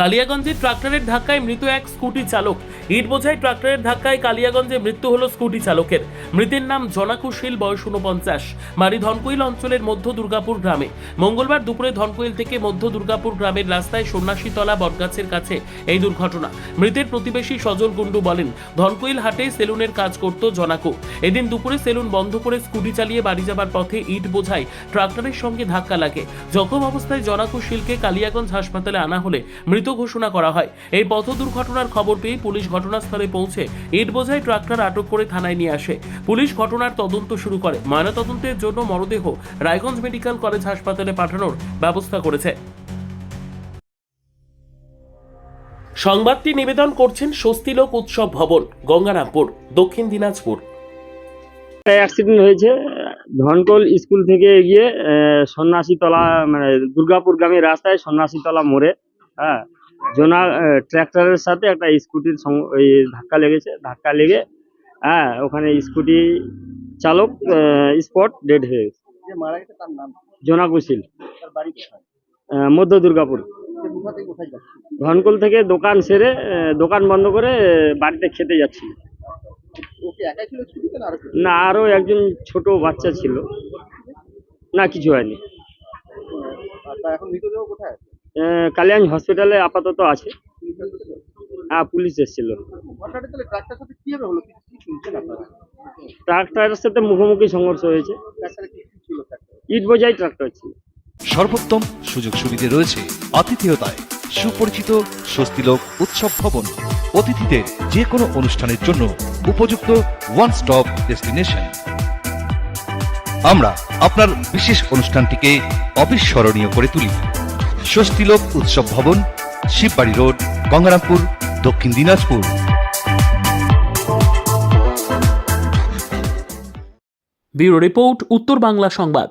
কালিয়াগঞ্জে ট্রাক্টরের ধাক্কায় মৃত এক স্কুটি চালক। ইট বোঝাই ট্রাক্টরের ধাক্কায় কালিয়াগঞ্জে মৃত্যু হলো স্কুটি চালকের। মৃতের নাম জনাকু শীল, বয়স 49, বাড়ি ধনকুইল অঞ্চলের মধ্য দুর্গাপুর গ্রামে। মঙ্গলবার দুপুরে ধনকুইল থেকে মধ্য দুর্গাপুর গ্রামের রাস্তায় সন্ন্যাসীতলা বটগাছের কাছে এই দুর্ঘটনা। মৃতের প্রতিবেশী সজল কুণ্ডু বলেন, ধনকুইল হাটে সেলুনের কাজ করত জনাকু। এদিন দুপুরে সেলুন বন্ধ করে স্কুটি চালিয়ে বাড়ি যাবার পথে ইট বোঝাই ট্রাক্টরের সঙ্গে ধাক্কা লাগে। জখম অবস্থায় জনাকু শীলকে কালিয়াগঞ্জ হাসপাতালে আনা হলে মৃত ঘোষণা করা হয়। এই পথ দুর্ঘটনার খবর পেয়ে পুলিশ ঘটনাস্থলে পৌঁছে ইট বোঝাই ট্রাক্টর আটক করে থানায় নিয়ে আসে। পুলিশ ঘটনার তদন্ত শুরু করে। ময়নাতদন্তের জন্য মরদেহ রায়গঞ্জ মেডিকেল কলেজ হাসপাতালে পাঠানোর ব্যবস্থা করেছে। সংবাদটি নিবেদন করছেন স্বস্তিলোক উৎসব ভবন, গঙ্গারামপুর, দক্ষিণ দিনাজপুর। অ্যাক্সিডেন্ট হয়েছে ধনকল স্কুল থেকে এগিয়ে সন্ন্যাসীতলা মানে দুর্গাপুর গ্রামের রাস্তায় সন্ন্যাসীতলা মোড়ে। হ্যাঁ, ট্র্যাক্টরের সাথে একটা স্কুটির ওই ধাক্কা লেগেছে। ধাক্কা লেগে ওখানে স্কুটি চালক স্পট ডেড হয়ে গেছে। জোনাকু শীল, মধ্য দুর্গাপুর। ধনকল থেকে দোকান সেরে দোকান বন্ধ করে বাড়িতে খেতে যাচ্ছিল। না, আরো একজন ছোট বাচ্চা ছিল। না, কিছু হয়নি। কালিয়াগঞ্জ হসপিটালে আপাতত আছে। হ্যাঁ, পুলিশ এসেছিল। ট্রাক্টরের সাথে মুখোমুখি সংঘর্ষ হয়েছে। ইট বোঝাই ট্রাক্টর ছিল। সর্বোত্তম সুযোগ সুবিধে রয়েছে আতিথেয়তায় সুপরিচিত স্বস্তিলোক উৎসব ভবন। অতিথিদের যে কোনো অনুষ্ঠানের জন্য উপযুক্ত ওয়ান স্টপ ডেস্টিনেশন। আমরা আপনার বিশেষ অনুষ্ঠানটিকে অবিস্মরণীয় করে তুলি। স্বস্তিলোক উৎসব ভবন, শিববাড়ি রোড, গঙ্গারামপুর, দক্ষিণ দিনাজপুর। ব্যুরো রিপোর্ট, উত্তর বাংলা সংবাদ।